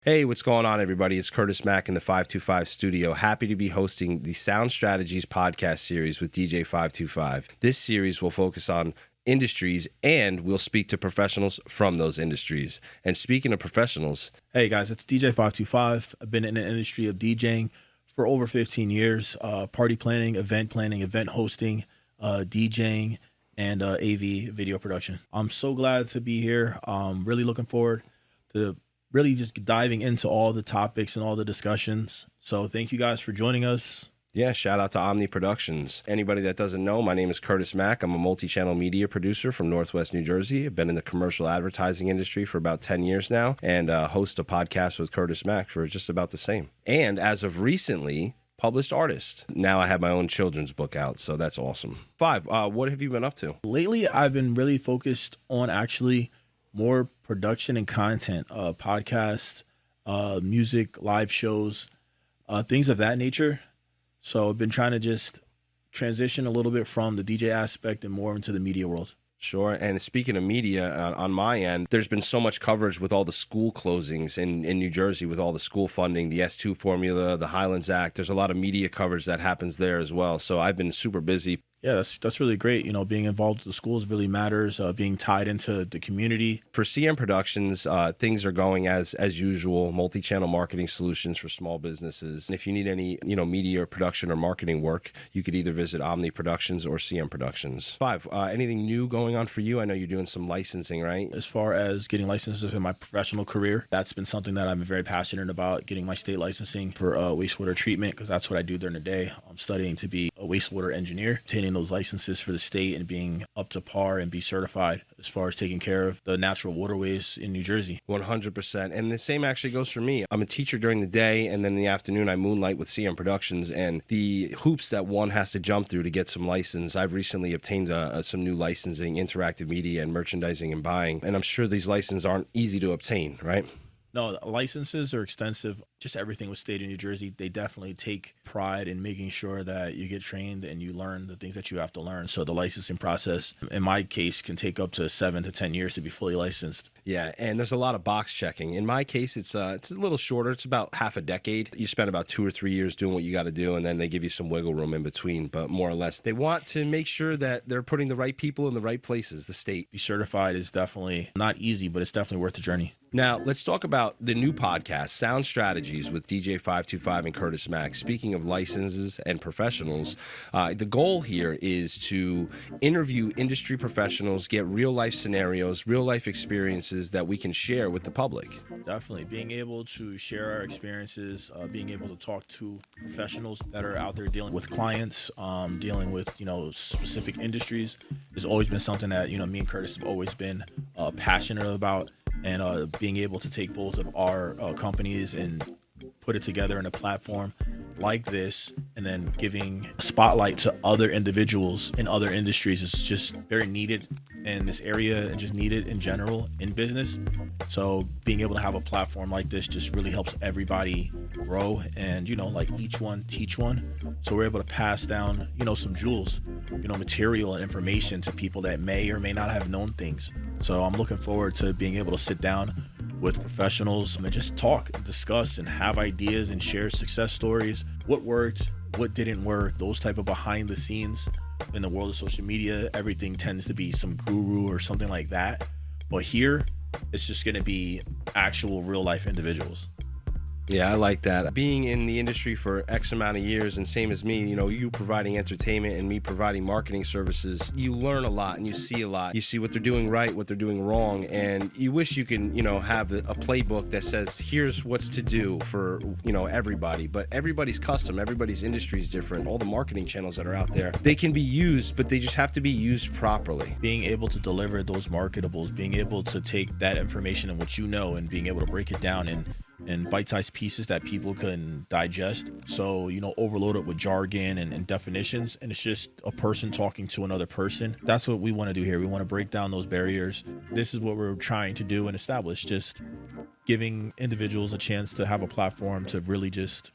Hey, what's going on, everybody? It's Curtis Mack in the 525 studio. Happy to be hosting the Sound Strategies podcast series with DJ 525. This series will focus on industries and we'll speak to professionals from those industries. And speaking of professionals, hey guys, it's DJ 525. I've been in the industry of DJing for over 15 years, party planning, event hosting, DJing, and AV video production. I'm so glad to be here. Really looking forward to really just diving into all the topics and all the discussions. So thank you guys for joining us. yeah, shout out to Omni Productions. Anybody that doesn't know, my name is Curtis Mack. I'm a multi-channel media producer from Northwest New Jersey. I've been in the commercial advertising industry for about 10 years now and host a podcast with Curtis Mack for just about the same. And as of recently, published artist. Now I have my own children's book out, so that's awesome. What have you been up to? Lately, I've been really focused on actually more production and content, podcasts, music, live shows, things of that nature. So I've been trying to just transition a little bit from the DJ aspect and more into the media world. Sure. And speaking of media, on my end, there's been so much coverage with all the school closings in New Jersey with all the school funding, the S2 formula, the Highlands Act. There's a lot of media coverage that happens there as well. So I've been super busy. Yeah, that's really great. You know, being involved with the schools really matters. Being tied into the community. For CM Productions, things are going as usual. Multi-channel marketing solutions for small businesses. And if you need any, media or production or marketing work, you could either visit Omni Productions or CM Productions. Anything new going on for you? I know you're doing some licensing, right? As far as getting licenses in my professional career, that's been something that I'm very passionate about. Getting my state licensing for wastewater treatment, because that's what I do during the day. I'm studying to be a wastewater engineer, obtaining those licenses for the state and being up to par and be certified as far as taking care of the natural waterways in New Jersey. 100%. And the same actually goes for me. I'm a teacher during the day, and then in the afternoon I moonlight with CM Productions, and the hoops that one has to jump through to get some license. I've recently obtained some new licensing, interactive media and merchandising and buying, and I'm sure these licenses aren't easy to obtain, right? No, licenses are extensive. Just everything with state of New Jersey, they definitely take pride in making sure that you get trained and you learn the things that you have to learn. So the licensing process, in my case, can take up to 7 to 10 years to be fully licensed. Yeah, and there's a lot of box checking. In my case, it's a little shorter. It's about half a decade. You spend about 2 or 3 years doing what you got to do, and then they give you some wiggle room in between. But more or less, they want to make sure that they're putting the right people in the right places, the state. Be certified is definitely not easy, but it's definitely worth the journey. Now, let's talk about the new podcast, Sound Strategies with DJ 525 and Curtis Mack. Speaking of licenses and professionals, the goal here is to interview industry professionals, get real-life scenarios, real-life experiences that we can share with the public. Definitely. Being able to share our experiences, being able to talk to professionals that are out there dealing with clients, dealing with, specific industries has always been something that, me and Curtis have always been passionate about. And being able to take both of our companies and put it together in a platform like this, and then giving a spotlight to other individuals in other industries is just very needed in this area and just needed in general in business. So being able to have a platform like this just really helps everybody grow and, like each one teach one. So we're able to pass down, some jewels, material and information to people that may or may not have known things. So I'm looking forward to being able to sit down with professionals and just talk and discuss and have ideas and share success stories, what worked, what didn't work, those type of behind the scenes. In the world of social media, everything tends to be some guru or something like that. But here, it's just going to be actual real life individuals. Yeah, I like that. Being in the industry for X amount of years, and same as me, you providing entertainment and me providing marketing services, you learn a lot and you see a lot. You see what they're doing right, what they're doing wrong, and you wish you can, have a playbook that says, here's what's to do for, everybody. But everybody's custom, everybody's industry is different. All the marketing channels that are out there, they can be used, but they just have to be used properly. Being able to deliver those marketables, being able to take that information and what and being able to break it down in bite-sized pieces that people can digest. So, overload it with jargon and definitions. And it's just a person talking to another person. That's what we want to do here. We want to break down those barriers. This is what we're trying to do and establish. Just giving individuals a chance to have a platform to really just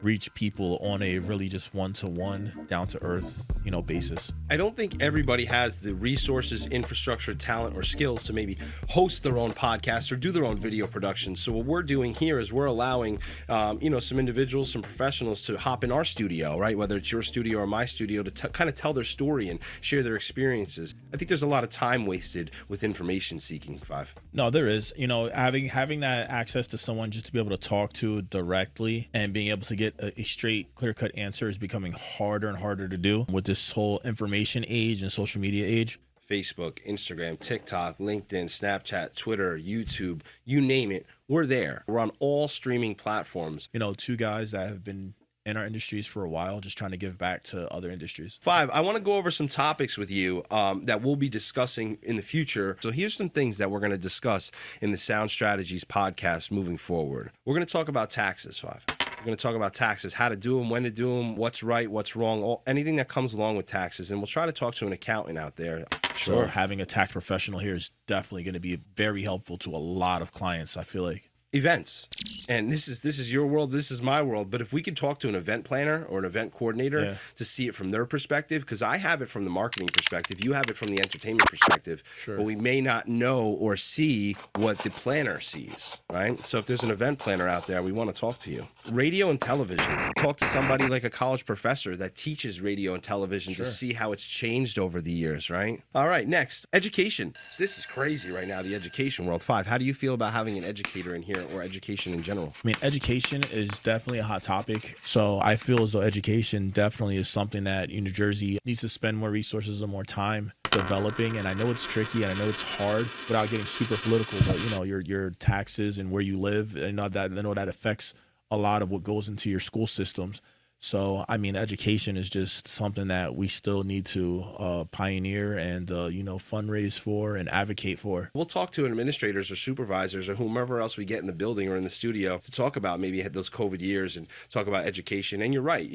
reach people on a really just one-to-one, down-to-earth, basis. I don't think everybody has the resources, infrastructure, talent, or skills to maybe host their own podcast or do their own video production. So what we're doing here is we're allowing, some individuals, some professionals to hop in our studio, right? Whether it's your studio or my studio, to kind of tell their story and share their experiences. I think there's a lot of time wasted with information seeking, Five. No, there is. Having that access to someone just to be able to talk to directly and being able to get a straight, clear-cut answer is becoming harder and harder to do with this whole information age and social media age. Facebook, Instagram, TikTok, LinkedIn, Snapchat, Twitter, YouTube, you name it, we're there. We're on all streaming platforms. Two guys that have been in our industries for a while, just trying to give back to other industries. Five, I want to go over some topics with you that we'll be discussing in the future. So here's some things that we're going to discuss in the Sound Strategies podcast moving forward. We're going to talk about taxes, Five. We're going to talk about taxes, how to do them, when to do them, what's right, what's wrong, anything that comes along with taxes. And we'll try to talk to an accountant out there. Sure. So having a tax professional here is definitely going to be very helpful to a lot of clients, I feel like. Events. And this is your world, this is my world. But if we could talk to an event planner or an event coordinator to see it from their perspective, because I have it from the marketing perspective, you have it from the entertainment perspective, but we may not know or see what the planner sees, right? So if there's an event planner out there, we want to talk to you. Radio and television. Talk to somebody like a college professor that teaches radio and television to see how it's changed over the years, right? All right, next, education. This is crazy right now, the education world. Five, how do you feel about having an educator in here or education in general? I mean, education is definitely a hot topic. So I feel as though education definitely is something that New Jersey needs to spend more resources and more time developing. And I know it's tricky and I know it's hard without getting super political, but your taxes and where you live, I know that affects a lot of what goes into your school systems. So, I mean, education is just something that we still need to pioneer and, fundraise for and advocate for. We'll talk to administrators or supervisors or whomever else we get in the building or in the studio to talk about maybe those COVID years and talk about education. And you're right,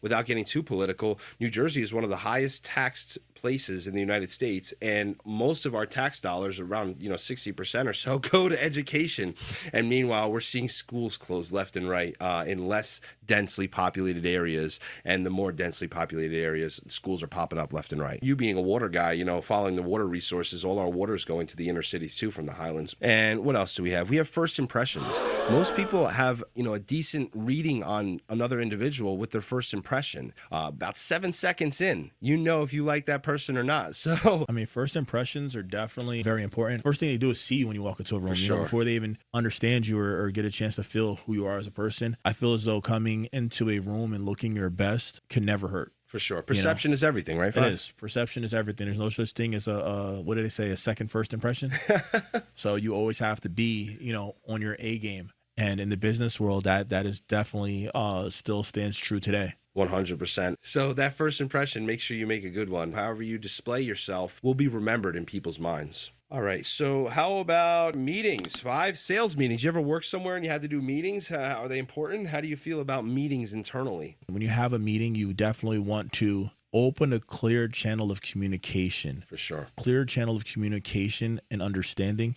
without getting too political, New Jersey is one of the highest taxed places in the United States, and most of our tax dollars, around 60% or so, go to education. And meanwhile, we're seeing schools closed left and right in less densely populated areas, and the more densely populated areas, schools are popping up left and right. You being a water guy, following the water resources, all our water is going to the inner cities too from the highlands. And what else do we have? We have first impressions. Most people have a decent reading on another individual with their first impression. About 7 seconds in, if you like that person or not. So I mean, first impressions are definitely very important. First thing they do is see you when you walk into a room. Before they even understand you or get a chance to feel who you are as a person. I feel as though coming into a room and looking your best can never hurt. For sure. Perception is everything, right? It is. Perception is everything. There's no such thing as what did they say, a second first impression? So you always have to be, on your A game. And in the business world, that is definitely still stands true today. 100%. So that first impression, make sure you make a good one. However you display yourself will be remembered in people's minds. All right. So how about meetings? 5 sales meetings. You ever work somewhere and you had to do meetings? Are they important? How do you feel about meetings internally? When you have a meeting, you definitely want to open a clear channel of communication. For sure. Clear channel of communication and understanding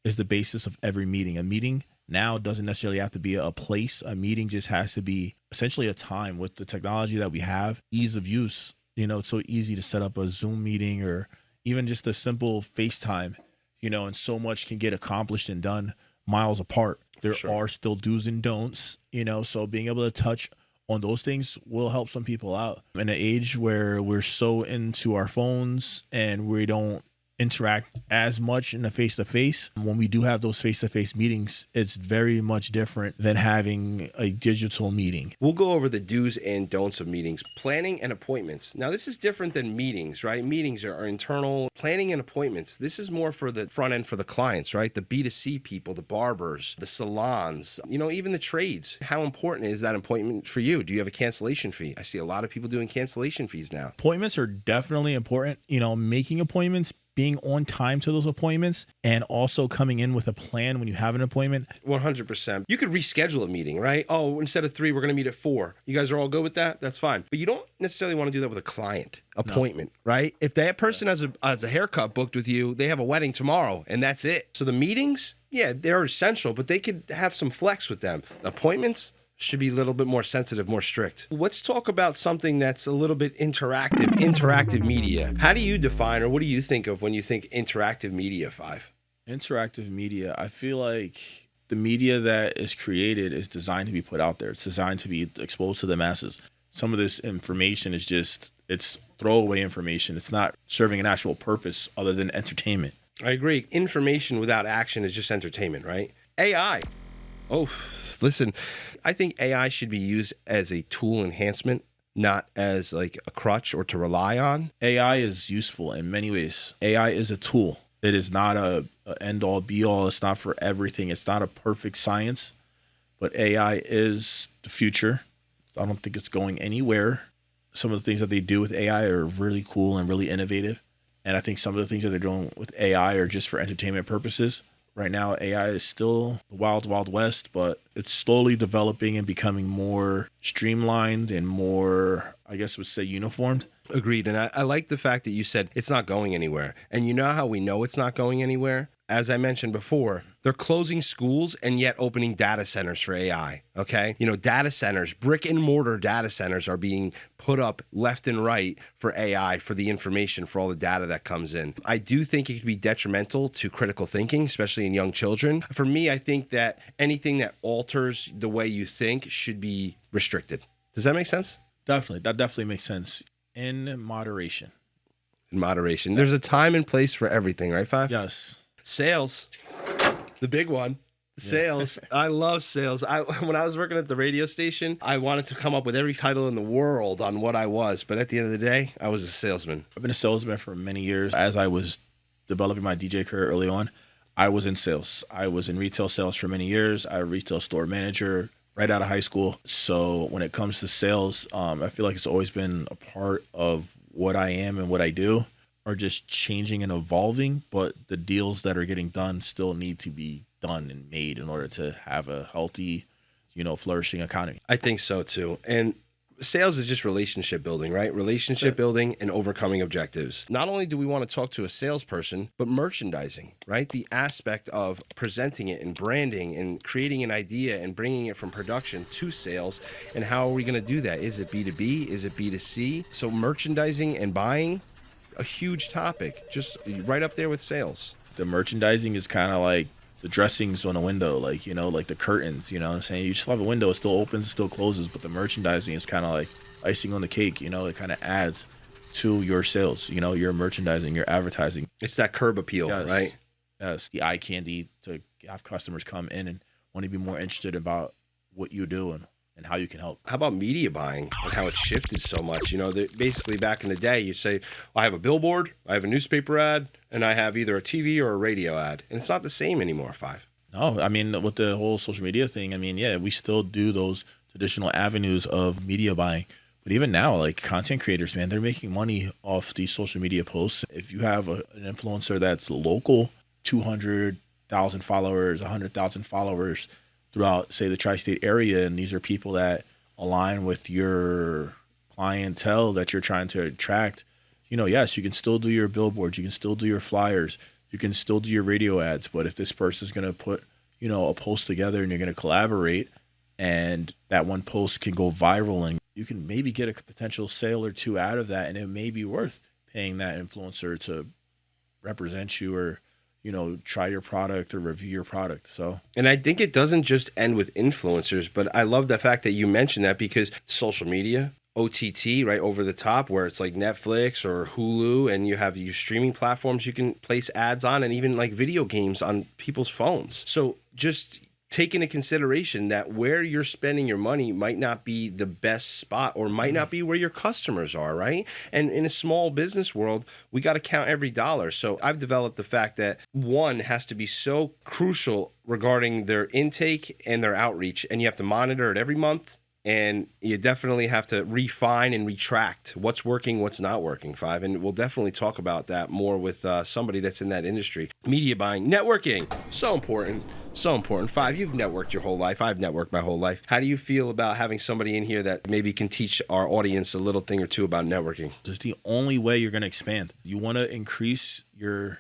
is the basis of every meeting. A meeting now doesn't necessarily have to be a place. A meeting just has to be essentially a time. With the technology that we have, ease of use, it's so easy to set up a Zoom meeting or even just a simple FaceTime, and so much can get accomplished and done miles apart. There are still do's and don'ts, so being able to touch on those things will help some people out. In an age where we're so into our phones and we don't interact as much in a face-to-face, when we do have those face-to-face meetings, it's very much different than having a digital meeting. We'll go over the do's and don'ts of meetings. Planning and appointments. Now, this is different than meetings, right? Meetings are internal. Planning and appointments, this is more for the front end for the clients, right? The B2C people, the barbers, the salons, even the trades. How important is that appointment for you? Do you have a cancellation fee? I see a lot of people doing cancellation fees now. Appointments are definitely important. Making appointments, being on time to those appointments and also coming in with a plan when you have an appointment. 100%. You could reschedule a meeting, right? Oh, instead of 3, we're going to meet at 4. You guys are all good with that? That's fine. But you don't necessarily want to do that with a client appointment, right? If that person has a haircut booked with you, they have a wedding tomorrow and that's it. So the meetings, yeah, they're essential, but they could have some flex with them. Appointments should be a little bit more sensitive, more strict. Let's talk about something that's a little bit interactive media. How do you define, or what do you think of when you think interactive media, Five? Interactive media, I feel like the media that is created is designed to be put out there. It's designed to be exposed to the masses. Some of this information is just, it's throwaway information. It's not serving an actual purpose other than entertainment. I agree. Information without action is just entertainment, right? AI. Oh, listen, I think AI should be used as a tool enhancement, not as like a crutch or to rely on. AI is useful in many ways. AI is a tool. It is not a end all be all. It's not for everything. It's not a perfect science, but AI is the future. I don't think it's going anywhere. Some of the things that they do with AI are really cool and really innovative. And I think some of the things that they're doing with AI are just for entertainment purposes. Right now, AI is still the wild, wild west, but it's slowly developing and becoming more streamlined and more, I guess I would say, uniformed. Agreed. And I like the fact that you said it's not going anywhere. And you know how we know it's not going anywhere? As I mentioned before, they're closing schools and yet opening data centers for AI, okay? You know, data centers, brick and mortar data centers are being put up left and right for AI, for the information, for all the data that comes in. I do think it could be detrimental to critical thinking, especially in young children. For me, I think that anything that alters the way you think should be restricted. Does that make sense? Definitely. That definitely makes sense. In moderation. In moderation. There's a time and place for everything, right, Five? Yes. Sales, the big one. Sales. I love sales. When I was working at the radio station, I wanted to come up with every title in the world on what I was. But at the end of the day, I was a salesman. I've been a salesman for many years. As I was developing my DJ career early on, I was in sales. I was in retail sales for many years. I was a retail store manager right out of high school. So when it comes to sales, I feel like it's always been a part of what I am and what I do. Are just changing and evolving, but the deals that are getting done still need to be done and made in order to have a healthy, flourishing economy. I think so too. And sales is just relationship building, right? Relationship building and overcoming objectives. Not only do we want to talk to a salesperson, but merchandising, right? The aspect of presenting it and branding and creating an idea and bringing it from production to sales. And how are we going to do that? Is it B2B? Is it B2C? So merchandising and buying, a huge topic, just right up there with sales. The merchandising is kind of like the dressings on a window, like the curtains, you know what I'm saying? You just have a window, it still opens, it still closes, but the merchandising is kind of like icing on the cake, it kind of adds to your sales, your merchandising, your advertising. It's that curb appeal, yes. Right? Yes, the eye candy to have customers come in and want to be more interested about what you do and how you can help. How about media buying and how it's shifted so much? Basically back in the day, you say, I have a billboard, I have a newspaper ad, and I have either a TV or a radio ad. And it's not the same anymore, Five. No, I mean, with the whole social media thing, we still do those traditional avenues of media buying. But even now, like content creators, man, they're making money off these social media posts. If you have an influencer that's local, 200,000 followers, 100,000 followers, throughout, say, the tri-state area, and these are people that align with your clientele that you're trying to attract, yes, you can still do your billboards, you can still do your flyers, you can still do your radio ads, but if this person's going to put, a post together and you're going to collaborate, and that one post can go viral, and you can maybe get a potential sale or two out of that, and it may be worth paying that influencer to represent you or try your product or review your product. And I think it doesn't just end with influencers, but I love the fact that you mentioned that, because social media, OTT, right, over the top, where it's like Netflix or Hulu, and you have your streaming platforms you can place ads on, and even like video games on people's phones. So just take into consideration that where you're spending your money might not be the best spot, or might not be where your customers are, right? And in a small business world, we got to count every dollar. So I've developed the fact that one has to be so crucial regarding their intake and their outreach, and you have to monitor it every month And you definitely have to refine and retract what's working, what's not working, Five. And we'll definitely talk about that more with somebody that's in that industry. Media buying, networking, so important. So important. Five, you've networked your whole life. I've networked my whole life. How do you feel about having somebody in here that maybe can teach our audience a little thing or two about networking? It's the only way you're going to expand. You want to increase your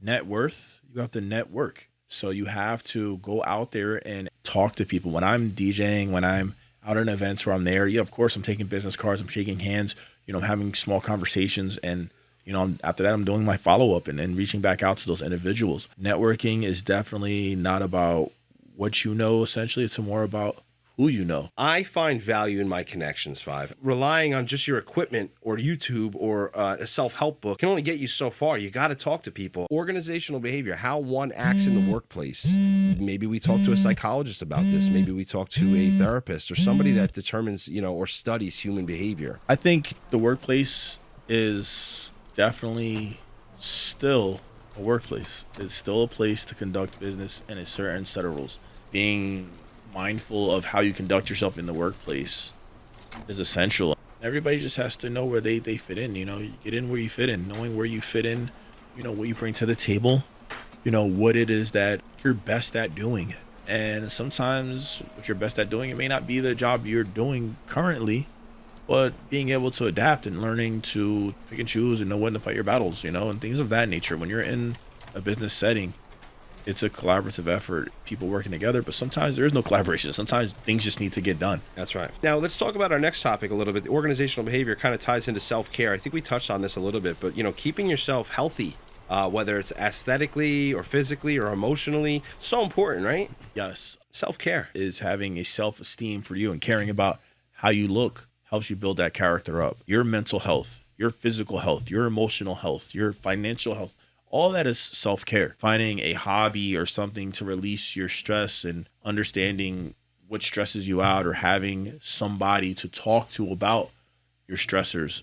net worth, you have to network. So you have to go out there and talk to people. When I'm DJing, when I'm out at events where I'm there, yeah, of course, I'm taking business cards, I'm shaking hands, I'm having small conversations. And, after that, I'm doing my follow-up and reaching back out to those individuals. Networking is definitely not about what you know, essentially. It's more about who you know. I find value in my connections, Five. Relying on just your equipment or YouTube or a self-help book can only get you so far. You got to talk to people. Organizational behavior, how one acts in the workplace. Maybe we talk to a psychologist about this. Maybe we talk to a therapist or somebody that determines, or studies human behavior. I think the workplace is definitely still a workplace. It's still a place to conduct business in a certain set of rules. Being mindful of how you conduct yourself in the workplace is essential. Everybody just has to know where they fit in. You get in where you fit in. Knowing where you fit in, what you bring to the table, what it is that you're best at doing. And sometimes what you're best at doing, it may not be the job you're doing currently, but being able to adapt and learning to pick and choose and know when to fight your battles, and things of that nature. When you're in a business setting, it's a collaborative effort, people working together, but sometimes there is no collaboration. Sometimes things just need to get done. That's right. Now, let's talk about our next topic a little bit. The organizational behavior kind of ties into self-care. I think we touched on this a little bit, but, keeping yourself healthy, whether it's aesthetically or physically or emotionally, so important, right? Yes. Self-care is having a self-esteem for you and caring about how you look helps you build that character up. Your mental health, your physical health, your emotional health, your financial health. All that is self-care. Finding a hobby or something to release your stress and understanding what stresses you out, or having somebody to talk to about your stressors,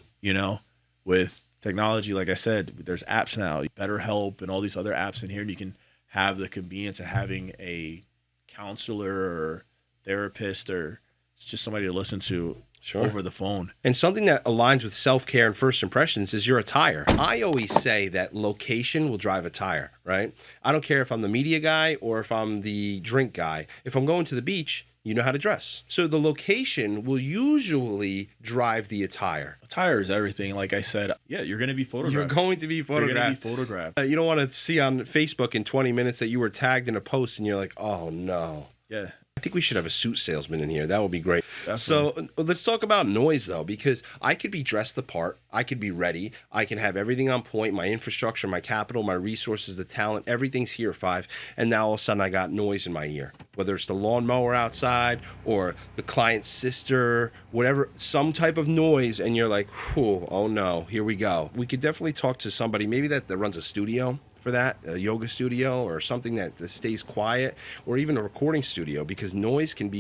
with technology. Like I said, there's apps now, BetterHelp and all these other apps in here. And you can have the convenience of having a counselor or therapist, or it's just somebody to listen to. Sure. Over the phone. And something that aligns with self-care and first impressions is your attire. I always say that location will drive attire, right? I don't care if I'm the media guy or if I'm the drink guy. If I'm going to the beach, you know how to dress. So the location will usually drive the attire. Attire is everything. Like I said, yeah, you're going to be photographed. You're going to be photographed. You're going to be photographed. You don't want to see on Facebook in 20 minutes that you were tagged in a post and you're like, oh no. Yeah. I think we should have a suit salesman in here. That would be great. Definitely. So let's talk about noise, though, because I could be dressed the part. I could be ready. I can have everything on point, my infrastructure, my capital, my resources, the talent, everything's here, Five. And now all of a sudden I got noise in my ear, whether it's the lawnmower outside or the client's sister, whatever, some type of noise. And you're like, oh no, here we go. We could definitely talk to somebody maybe that runs a studio for that, a yoga studio or something that stays quiet, or even a recording studio, because noise can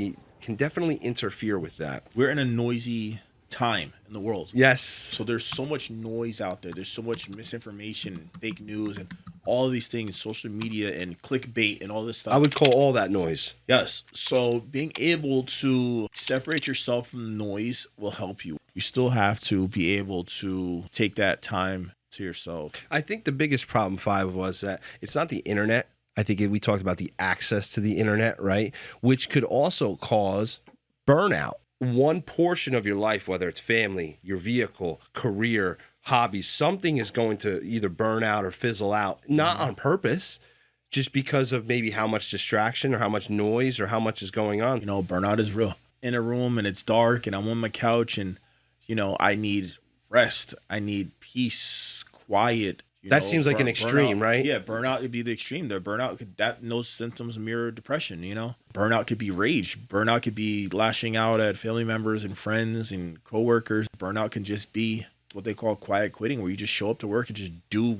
definitely interfere with that. We're in a noisy time in the world. Yes. So there's so much noise out there. There's so much misinformation, fake news, and all of these things, social media and clickbait and all this stuff. I would call all that noise. Yes. So being able to separate yourself from the noise will help you. You still have to be able to take that time to yourself. I think the biggest problem, Five, was that it's not the internet. I think we talked about the access to the internet, right? Which could also cause burnout. One portion of your life, whether it's family, your vehicle, career, hobbies, something is going to either burn out or fizzle out, not on purpose, just because of maybe how much distraction or how much noise or how much is going on. Burnout is real. In a room and it's dark and I'm on my couch and, I need rest. I need peace, quiet. That seems like an extreme, burnout, right? Yeah, burnout would be the extreme. The burnout those symptoms mirror depression, Burnout could be rage. Burnout could be lashing out at family members and friends and coworkers. Burnout can just be what they call quiet quitting, where you just show up to work and just do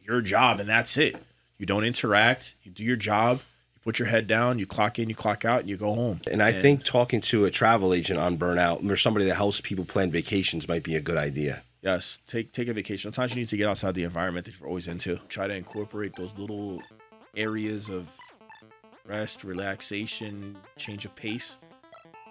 your job and that's it. You don't interact, you do your job, you put your head down, you clock in, you clock out, and you go home. And I think talking to a travel agent on burnout or somebody that helps people plan vacations might be a good idea. Yes, take a vacation. Sometimes you need to get outside the environment that you're always into. Try to incorporate those little areas of rest, relaxation, change of pace.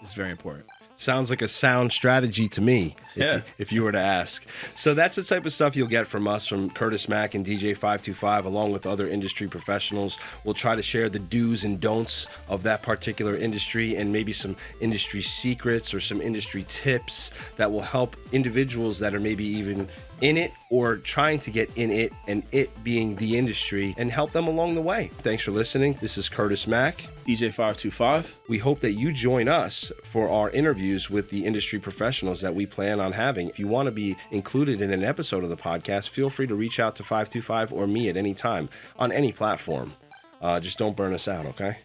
It's very important. Sounds like a sound strategy to me, if you were to ask. So that's the type of stuff you'll get from us, from Curtis Mack and DJ525, along with other industry professionals. We'll try to share the do's and don'ts of that particular industry and maybe some industry secrets or some industry tips that will help individuals that are maybe even in it or trying to get in it, and it being the industry, and help them along the way. Thanks for listening. This is Curtis Mack. DJ525. We hope that you join us for our interviews with the industry professionals that we plan on having. If you want to be included in an episode of the podcast, feel free to reach out to 525 or me at any time on any platform. Just don't burn us out, okay?